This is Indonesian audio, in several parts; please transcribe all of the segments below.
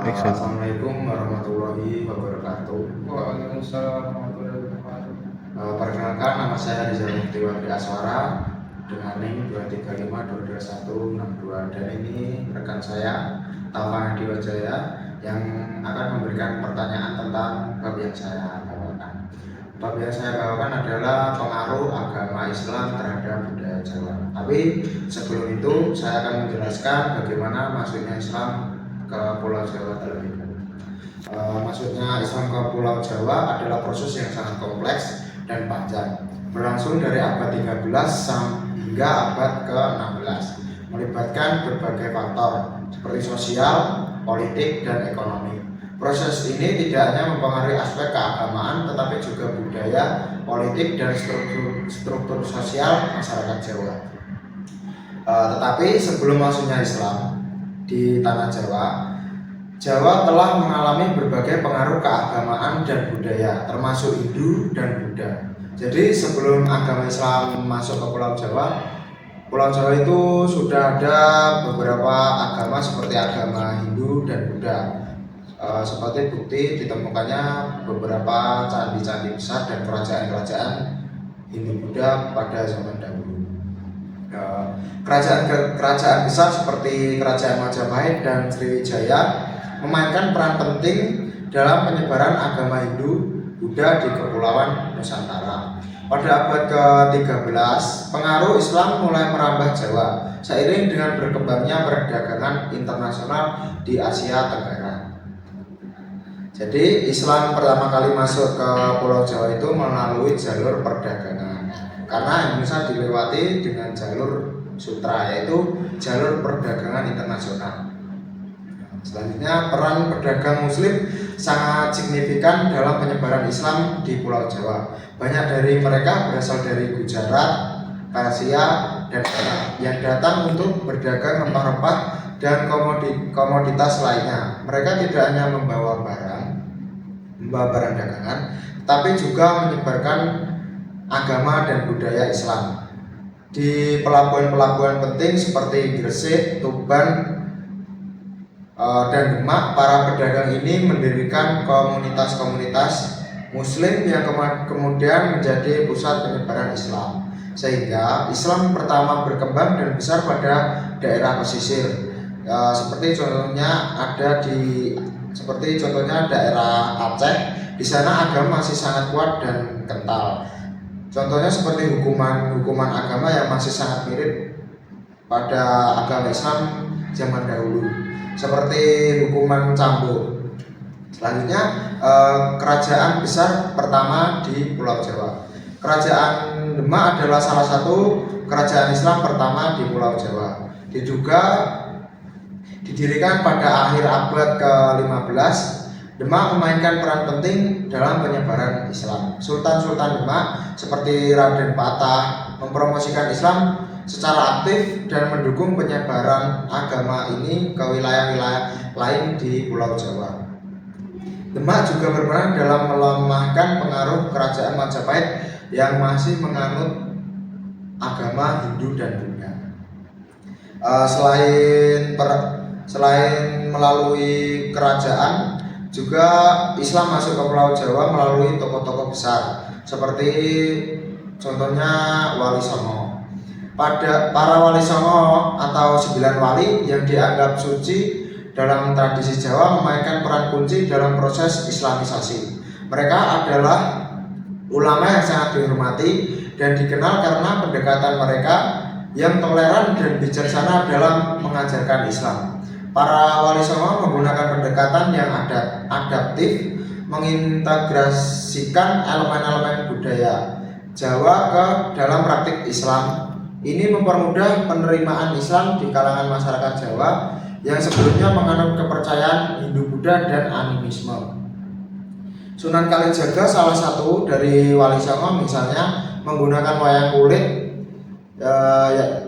Assalamualaikum warahmatullahi wabarakatuh. Waalaikumsalam warahmatullahi wabarakatuh. Perkenalkan, nama saya Rizal Mufti Aswara dengan NIM 235222162, dan ini rekan saya Taufan Diwajaya yang akan memberikan pertanyaan tentang bab yang saya bawakan. Bab yang saya bawakan adalah pengaruh agama Islam terhadap budaya Jawa. Tapi sebelum itu saya akan menjelaskan bagaimana masuknya Islam ke Pulau Jawa terlebih dahulu. Maksudnya Islam ke Pulau Jawa adalah proses yang sangat kompleks dan panjang, berlangsung dari abad 13 hingga abad ke-16, melibatkan berbagai faktor seperti sosial, politik, dan ekonomi. Proses ini tidak hanya mempengaruhi aspek keagamaan, tetapi juga budaya, politik, dan struktur sosial masyarakat Jawa. Tetapi sebelum masuknya Islam di tanah Jawa telah mengalami berbagai pengaruh keagamaan dan budaya, termasuk Hindu dan Buddha. Jadi sebelum agama Islam masuk ke Pulau Jawa itu sudah ada beberapa agama seperti agama Hindu dan Buddha. Seperti bukti ditemukannya beberapa candi-candi besar dan kerajaan-kerajaan Hindu Buddha pada zaman dahulu. Kerajaan besar seperti Kerajaan Majapahit dan Sriwijaya memainkan peran penting dalam penyebaran agama Hindu Buddha di Kepulauan Nusantara. Pada abad ke-13, pengaruh Islam mulai merambah Jawa seiring dengan berkembangnya perdagangan internasional di Asia Tenggara. Jadi Islam pertama kali masuk ke Pulau Jawa itu melalui jalur perdagangan, karena Indonesia dilewati dengan jalur sutra, yaitu jalur perdagangan internasional. Selanjutnya, peran pedagang Muslim sangat signifikan dalam penyebaran Islam di Pulau Jawa. Banyak dari mereka berasal dari Gujarat, Persia, dan Arab yang datang untuk berdagang rempah-rempah dan komoditas lainnya. Mereka tidak hanya membawa barang dagangan, tapi juga menyebarkan agama dan budaya Islam. Di pelabuhan-pelabuhan penting seperti Gresik, Tuban, dan Demak, para pedagang ini mendirikan komunitas-komunitas Muslim yang kemudian menjadi pusat penyebaran Islam, sehingga Islam pertama berkembang dan besar pada daerah pesisir. Seperti contohnya daerah Aceh. Di sana agama masih sangat kuat dan kental. Contohnya seperti hukuman agama yang masih sangat mirip pada agama Islam zaman dahulu, seperti hukuman cambuk. Selanjutnya, kerajaan besar pertama di Pulau Jawa. Kerajaan Demak adalah salah satu kerajaan Islam pertama di Pulau Jawa. Diduga didirikan pada akhir abad ke-15. Demak memainkan peran penting dalam penyebaran Islam. Sultan-sultan Demak seperti Raden Patah mempromosikan Islam secara aktif dan mendukung penyebaran agama ini ke wilayah-wilayah lain di Pulau Jawa. Demak juga berperan dalam melemahkan pengaruh kerajaan Majapahit yang masih menganut agama Hindu dan Buddha. Selain melalui kerajaan, juga Islam masuk ke Pulau Jawa melalui tokoh-tokoh besar seperti contohnya Wali Songo. Para Wali Songo atau 9 wali yang dianggap suci dalam tradisi Jawa memainkan peran kunci dalam proses Islamisasi. Mereka adalah ulama yang sangat dihormati dan dikenal karena pendekatan mereka yang toleran dan bijaksana dalam mengajarkan Islam. Para Wali Songo menggunakan pendekatan yang adaptif, mengintegrasikan elemen-elemen budaya Jawa ke dalam praktik Islam. Ini mempermudah penerimaan Islam di kalangan masyarakat Jawa yang sebelumnya menganut kepercayaan Hindu Buddha dan animisme. Sunan Kalijaga, salah satu dari Wali Songo, misalnya menggunakan wayang kulit,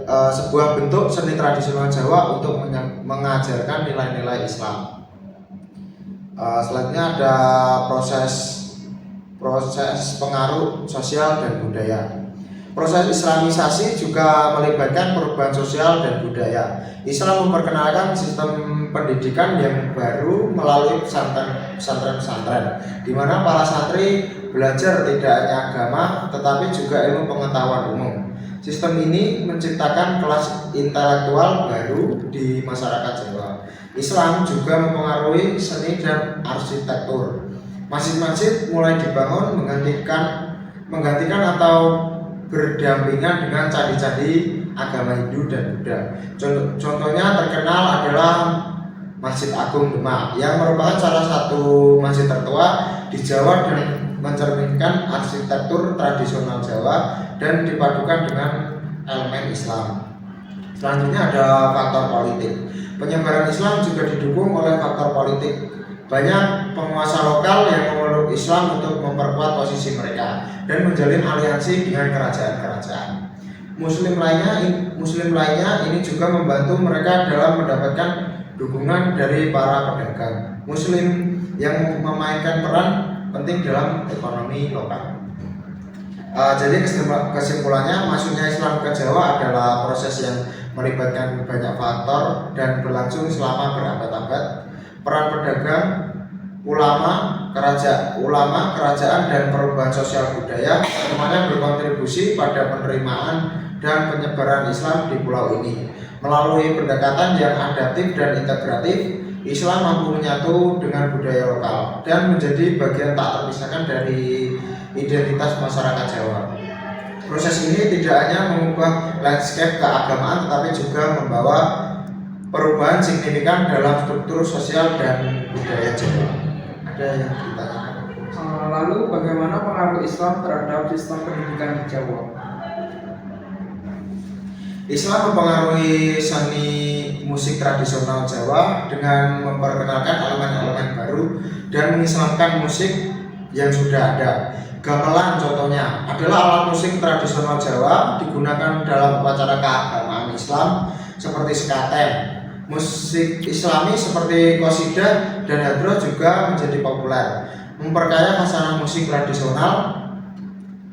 sebuah bentuk seni tradisional Jawa untuk mengajarkan nilai-nilai Islam. Selanjutnya ada proses pengaruh sosial dan budaya. Proses Islamisasi juga melibatkan perubahan sosial dan budaya. Islam memperkenalkan sistem pendidikan yang baru melalui pesantren-pesantren, di mana para santri belajar tidak hanya agama tetapi juga ilmu pengetahuan umum. Sistem ini menciptakan kelas intelektual baru di masyarakat Jawa. Islam juga mempengaruhi seni dan arsitektur. Masjid-masjid mulai dibangun menggantikan atau berdampingan dengan candi-candi agama Hindu dan Buddha. Contohnya terkenal adalah Masjid Agung Demak yang merupakan salah satu masjid tertua di Jawa dan mencerminkan arsitektur tradisional Jawa dan dipadukan dengan elemen Islam. Selanjutnya ada faktor politik. Penyebaran Islam juga didukung oleh faktor politik. Banyak penguasa lokal yang memeluk Islam untuk memperkuat posisi mereka dan menjalin aliansi dengan kerajaan-kerajaan. Muslim lainnya ini juga membantu mereka dalam mendapatkan dukungan dari para pedagang. Muslim yang memainkan peran penting dalam ekonomi lokal. Jadi kesimpulannya, masuknya Islam ke Jawa adalah proses yang melibatkan banyak faktor dan berlangsung selama berabad-abad. Peran pedagang, ulama, kerajaan dan perubahan sosial budaya semuanya berkontribusi pada penerimaan dan penyebaran Islam di pulau ini. Melalui pendekatan yang adaptif dan integratif, Islam mampu menyatu dengan budaya lokal dan menjadi bagian tak terpisahkan dari identitas masyarakat Jawa. Proses ini tidak hanya mengubah landscape keagamaan tetapi juga membawa perubahan signifikan dalam struktur sosial dan budaya Jawa. Ada yang ditanyakan? Lalu bagaimana pengaruh Islam terhadap sistem pendidikan di Jawa? Islam mempengaruhi seni musik tradisional Jawa dengan memperkenalkan elemen-elemen baru dan mengislamkan musik yang sudah ada. Gamelan contohnya adalah alat musik tradisional Jawa digunakan dalam upacara keagamaan Islam seperti sekaten. Musik Islami seperti qasidah dan hadroh juga menjadi populer, memperkaya khasanah musik tradisional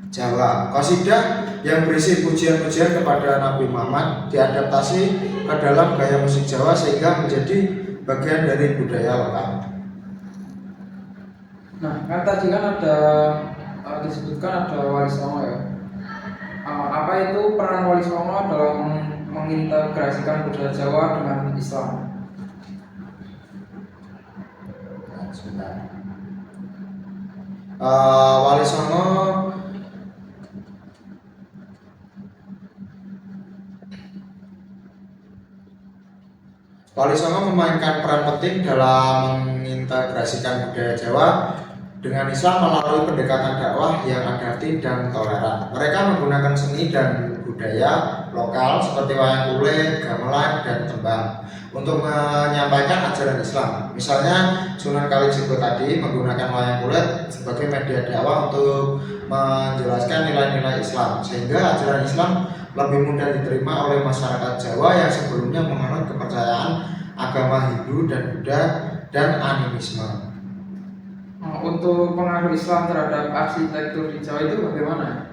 Jawa. Qasidah yang berisi pujian-pujian kepada Nabi Muhammad diadaptasi ke dalam gaya musik Jawa sehingga menjadi bagian dari budaya lokal. Nah, kan tadi kan ada disebutkan ada Wali Songo ya. Apa itu peran Wali Songo dalam mengintegrasikan budaya Jawa dengan Islam? Wali Songo memainkan peran penting dalam mengintegrasikan budaya Jawa dengan Islam melalui pendekatan dakwah yang adaptif dan toleran. Mereka menggunakan seni dan budaya lokal seperti wayang kulit, gamelan, dan tembang untuk menyampaikan ajaran Islam. Misalnya Sunan Kalijogo tadi menggunakan wayang kulit sebagai media dakwah untuk menjelaskan nilai-nilai Islam sehingga ajaran Islam lebih mudah diterima oleh masyarakat Jawa yang sebelumnya menganut kepercayaan agama Hindu dan Buddha dan animisme. Untuk pengaruh Islam terhadap arsitektur di Jawa itu bagaimana?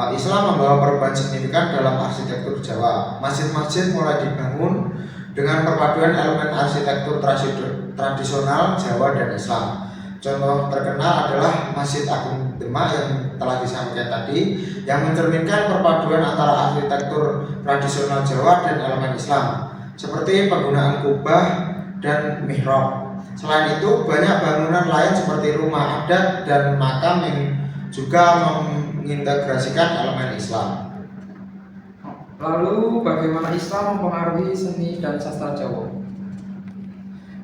Islam membawa perubahan signifikan dalam arsitektur Jawa. Masjid-masjid mulai dibangun dengan perpaduan elemen arsitektur tradisional Jawa dan Islam. Contoh terkenal adalah Masjid Agung Demak yang telah disampaikan tadi, yang mencerminkan perpaduan antara arsitektur tradisional Jawa dan elemen Islam, seperti penggunaan kubah dan mihrab. Selain itu, banyak bangunan lain seperti rumah adat dan makam yang juga mengintegrasikan elemen Islam. Lalu bagaimana Islam mempengaruhi seni dan sastra Jawa?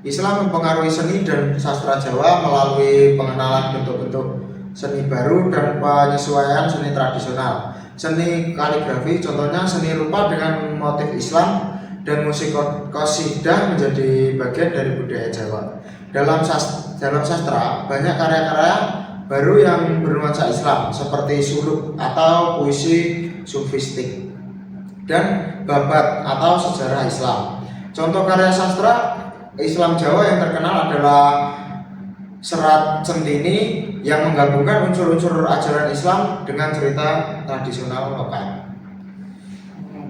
Islam mempengaruhi seni dan sastra Jawa melalui pengenalan bentuk-bentuk seni baru dan penyesuaian seni tradisional. Seni kaligrafi contohnya seni rupa dengan motif Islam dan musik qasidah menjadi bagian dari budaya Jawa. Dalam sastra banyak karya-karya baru yang bernuansa Islam seperti suluk atau puisi sufistik dan babat atau sejarah Islam. Contoh karya sastra Islam Jawa yang terkenal adalah serat centini yang menggabungkan unsur-unsur ajaran Islam dengan cerita tradisional lokal.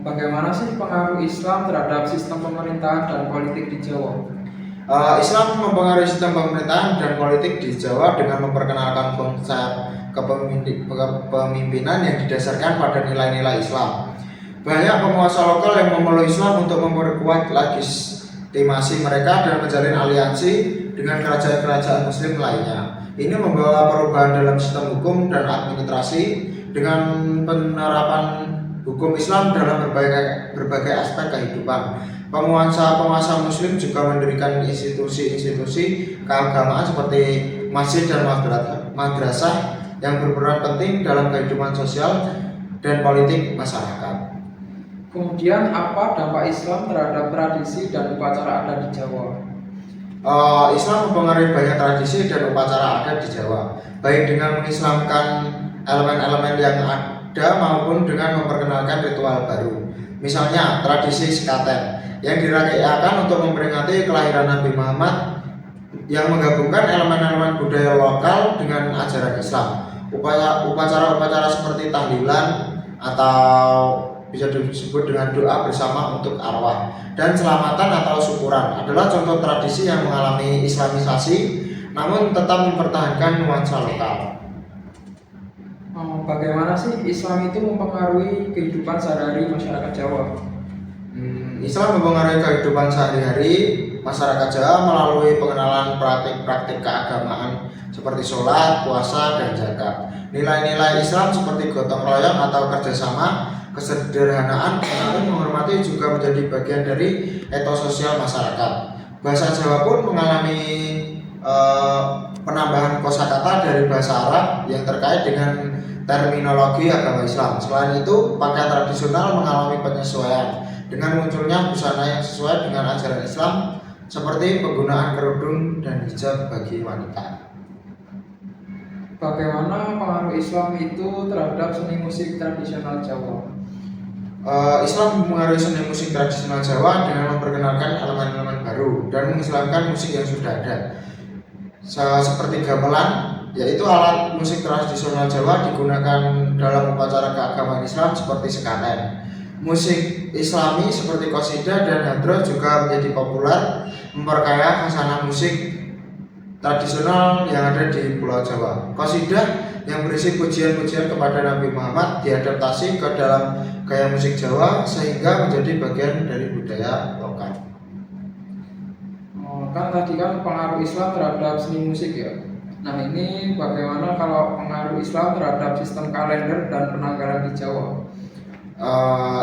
Bagaimana sih pengaruh Islam terhadap sistem pemerintahan dan politik di Jawa? Islam mempengaruhi sistem pemerintahan dan politik di Jawa dengan memperkenalkan konsep kepemimpinan yang didasarkan pada nilai-nilai Islam. Banyak penguasa lokal yang memeluk Islam untuk memperkuat legitimasi mereka dan menjalin aliansi dengan kerajaan-kerajaan Muslim lainnya. Ini membawa perubahan dalam sistem hukum dan administrasi dengan penerapan hukum Islam dalam berbagai aspek kehidupan. Penguasa-penguasa Muslim juga mendirikan institusi-institusi keagamaan seperti masjid dan madrasah yang berperan penting dalam kehidupan sosial dan politik masyarakat. Kemudian apa dampak Islam terhadap tradisi dan upacara adat di Jawa? Islam mempengaruhi banyak tradisi dan upacara adat di Jawa, baik dengan mengislamkan elemen-elemen yang ada maupun dengan memperkenalkan ritual baru. Misalnya tradisi sekaten yang dirayakan untuk memperingati kelahiran Nabi Muhammad yang menggabungkan elemen-elemen budaya lokal dengan ajaran Islam. Upacara-upacara seperti tahlilan atau bisa disebut dengan doa bersama untuk arwah dan selamatan atau syukuran adalah contoh tradisi yang mengalami islamisasi namun tetap mempertahankan nuansa lokal. Bagaimana sih Islam itu mempengaruhi kehidupan sehari-hari masyarakat Jawa? Islam mempengaruhi kehidupan sehari-hari masyarakat Jawa melalui pengenalan praktik-praktik keagamaan seperti sholat, puasa, dan zakat. Nilai-nilai Islam seperti gotong royong atau kerjasama, kesederhanaan, saling menghormati juga menjadi bagian dari etos sosial masyarakat. Bahasa Jawa pun mengalami penambahan kosakata dari bahasa Arab yang terkait dengan terminologi agama Islam. Selain itu, pakaian tradisional mengalami penyesuaian dengan munculnya busana yang sesuai dengan ajaran Islam seperti penggunaan kerudung dan hijab bagi wanita. Bagaimana pengaruh Islam itu terhadap seni musik tradisional Jawa? Islam mempengaruhi seni musik tradisional Jawa dengan memperkenalkan elemen-elemen baru dan mengislamkan musik yang sudah ada. Seperti gamelan, yaitu alat musik tradisional Jawa digunakan dalam upacara keagamaan Islam seperti sekaten. Musik Islami seperti qasidah dan hadroh juga menjadi populer, memperkaya khasanah musik tradisional yang ada di Pulau Jawa. Qasidah yang berisi pujian-pujian kepada Nabi Muhammad diadaptasi ke dalam gaya musik Jawa sehingga menjadi bagian dari budaya lokal. Kan tadi kan pengaruh Islam terhadap seni musik ya. Nah ini bagaimana kalau pengaruh Islam terhadap sistem kalender dan penanggalan di Jawa?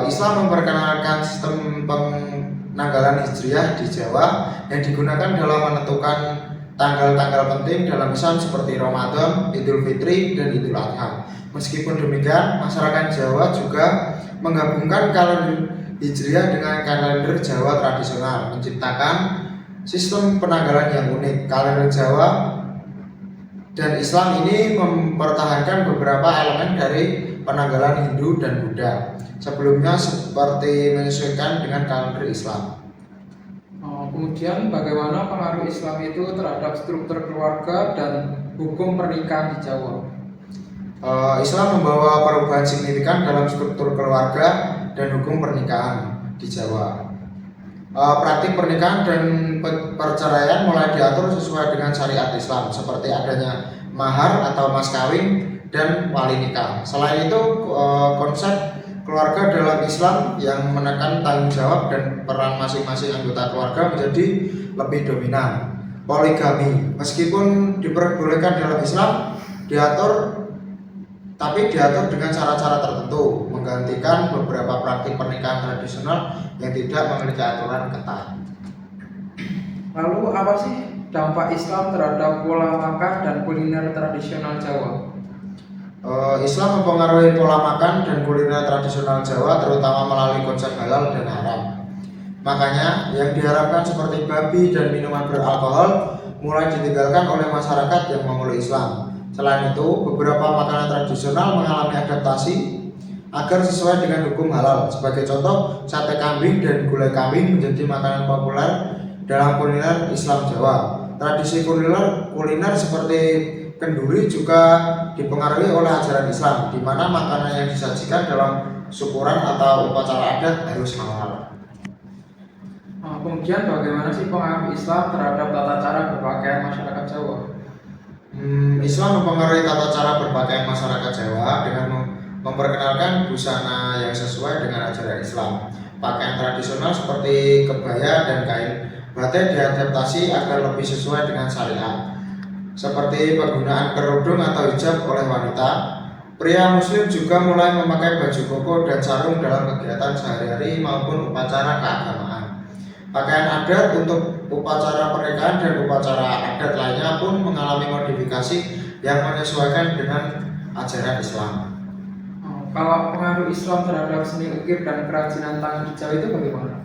Islam memperkenalkan sistem penanggalan Hijriah di Jawa yang digunakan dalam menentukan tanggal-tanggal penting dalam Islam seperti Ramadan, Idul Fitri, dan Idul Adha. Meskipun demikian, masyarakat Jawa juga menggabungkan kalender Hijriah dengan kalender Jawa tradisional, menciptakan sistem penanggalan yang unik. Kalender Jawa dan Islam ini mempertahankan beberapa elemen dari penanggalan Hindu dan Buddha sebelumnya seperti menyesuaikan dengan kalender Islam. Kemudian bagaimana pengaruh Islam itu terhadap struktur keluarga dan hukum pernikahan di Jawa? Islam membawa perubahan signifikan dalam struktur keluarga dan hukum pernikahan di Jawa. Praktik pernikahan dan perceraian mulai diatur sesuai dengan syariat Islam seperti adanya mahar atau mas kawin dan wali nikah. Selain itu, konsep keluarga dalam Islam yang menekan tanggung jawab dan peran masing-masing anggota keluarga menjadi lebih dominan. Poligami, meskipun diperbolehkan dalam Islam, diatur dengan cara-cara tertentu, menggantikan beberapa praktik pernikahan tradisional yang tidak memiliki aturan ketat. Lalu apa sih dampak Islam terhadap pola makan dan kuliner tradisional Jawa? Islam mempengaruhi pola makan dan kuliner tradisional Jawa terutama melalui konsep halal dan haram. Makanya yang diharapkan seperti babi dan minuman beralkohol mulai ditinggalkan oleh masyarakat yang memeluk Islam. Selain itu, beberapa makanan tradisional mengalami adaptasi agar sesuai dengan hukum halal. Sebagai contoh, sate kambing dan gulai kambing menjadi makanan populer dalam kuliner Islam Jawa. Tradisi kuliner seperti kenduri juga dipengaruhi oleh ajaran Islam, di mana makanan yang disajikan dalam syukuran atau upacara adat harus halal. Kemudian bagaimana sih pengaruh Islam terhadap tata cara berpakaian masyarakat Jawa? Islam mempengaruhi tata cara berpakaian masyarakat Jawa dengan memperkenalkan busana yang sesuai dengan ajaran Islam. Pakaian tradisional seperti kebaya dan kain batik diadaptasi agar lebih sesuai dengan syariat, seperti penggunaan kerudung atau hijab oleh wanita. Pria muslim juga mulai memakai baju koko dan sarung dalam kegiatan sehari-hari maupun upacara keagamaan. Pakaian adat untuk upacara pernikahan dan upacara adat lainnya pun mengalami modifikasi yang menyesuaikan dengan ajaran Islam. Kalau pengaruh Islam terhadap seni ukir dan kerajinan tangan di Jawa itu bagaimana?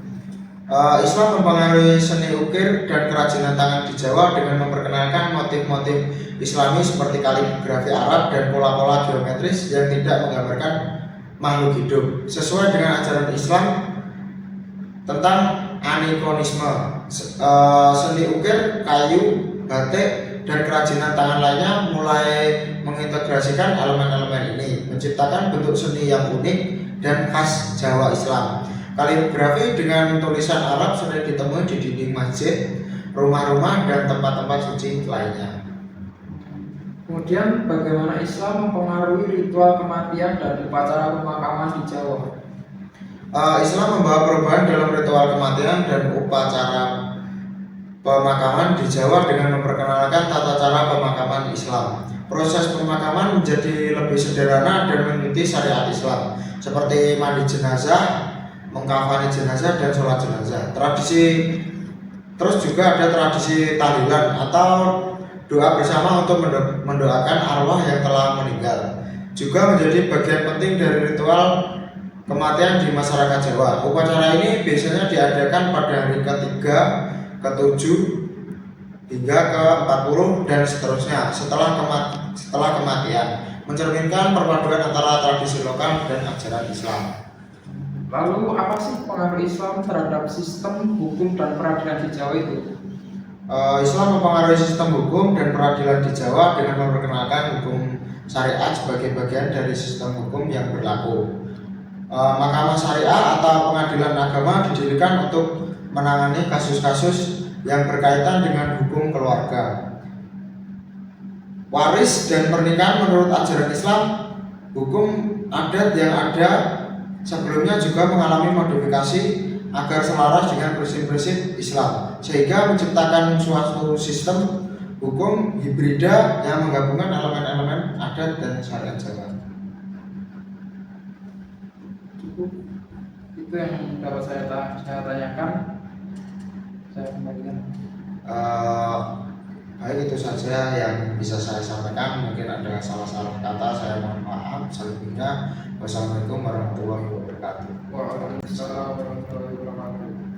Islam mempengaruhi seni ukir dan kerajinan tangan di Jawa dengan memperkenalkan motif-motif Islami seperti kaligrafi Arab dan pola-pola geometris yang tidak menggambarkan makhluk hidup, sesuai dengan ajaran Islam tentang anikonisme. Seni ukir, kayu, batik, dan kerajinan tangan lainnya mulai mengintegrasikan elemen-elemen ini, menciptakan bentuk seni yang unik dan khas Jawa Islam. Kaligrafi dengan tulisan Arab sering ditemui di dinding masjid, rumah-rumah, dan tempat-tempat suci lainnya. Kemudian bagaimana Islam mempengaruhi ritual kematian dan upacara pemakaman di Jawa? Islam membawa perubahan dalam ritual kematian dan upacara pemakaman di Jawa dengan memperkenalkan tata cara pemakaman Islam. Proses pemakaman menjadi lebih sederhana dan mengikuti syariat Islam, seperti mandi jenazah, mengkafani jenazah, dan sholat jenazah. Terus juga ada tradisi tahlilan atau doa bersama untuk mendoakan arwah yang telah meninggal. Juga menjadi bagian penting dari ritual kematian di masyarakat Jawa. Upacara ini biasanya diadakan pada hari ketiga, ke-7 hingga ke-40 dan seterusnya setelah kematian, mencerminkan perpaduan antara tradisi lokal dan ajaran Islam. Lalu apa sih pengaruh Islam terhadap sistem hukum dan peradilan di Jawa itu? Islam mempengaruhi sistem hukum dan peradilan di Jawa dengan memperkenalkan hukum syariat sebagai bagian dari sistem hukum yang berlaku. Mahkamah Syariah atau pengadilan agama didirikan untuk menangani kasus-kasus yang berkaitan dengan hukum keluarga, waris, dan pernikahan menurut ajaran Islam. Hukum adat yang ada sebelumnya juga mengalami modifikasi agar selaras dengan prinsip-prinsip Islam, sehingga menciptakan suatu sistem hukum hibrida yang menggabungkan elemen-elemen adat dan syariat Jawa. Itu yang dapat saya tanyakan. Saya kembalikan. Baik, itu saja yang bisa saya sampaikan. Mungkin ada salah-salah kata, saya mohon maaf. Selebihnya, wassalamualaikum warahmatullahi wabarakatuh. Waalaikumsalam warahmatullahi wabarakatuh.